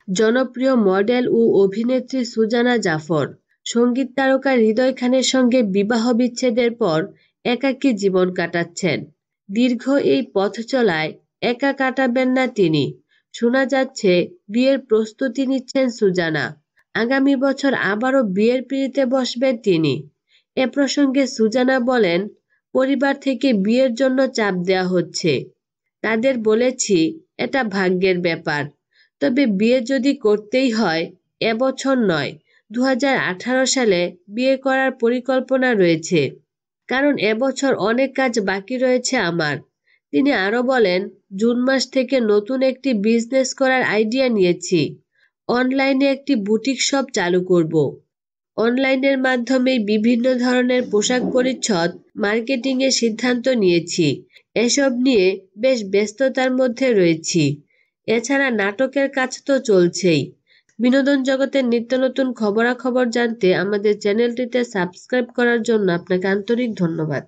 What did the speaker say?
জনপ্রিয় মডেল ও অভিনেত্রী সুজানা জাফর সঙ্গীত তারকা হৃদয় খানের সঙ্গে বিবাহ বিচ্ছেদের পর একাকী জীবন কাটাচ্ছেন। দীর্ঘ এই পথ চলায় একা কাটাবেন না তিনি। শোনা যাচ্ছে বিয়ের প্রস্তুতি নিচ্ছেন সুজানা। আগামী বছর আবারও বিয়ের পিঁড়িতে বসবেন তিনি। এ প্রসঙ্গে সুজানা বলেন, পরিবার থেকে বিয়ের জন্য চাপ দেওয়া হচ্ছে। তাদের বলেছি এটা ভাগ্যের ব্যাপার। তবে বিয়ে যদি করতেই হয় এবছর নয়, 2018 সালে বিয়ে করার পরিকল্পনা রয়েছে। কারণ এবছর অনেক কাজ বাকি রয়েছে আমার। তিনি আরো বলেন, জুন মাস থেকে নতুন একটি বিজনেস করার আইডিয়া নিয়েছি। অনলাইনে একটি বুটিক শপ চালু করব। অনলাইনের মাধ্যমে বিভিন্ন ধরনের পোশাক পরিচ্ছদ মার্কেটিং এর সিদ্ধান্ত নিয়েছি। এসব নিয়ে বেশ ব্যস্ততার মধ্যে রয়েছি। এছাড়া নাটকের কাজ তো চলছেই। বিনোদন জগতের নিত্য নতুন খবরাখবর জানতে আমাদের চ্যানেলটিতে সাবস্ক্রাইব করার জন্য আপনাকে আন্তরিক ধন্যবাদ।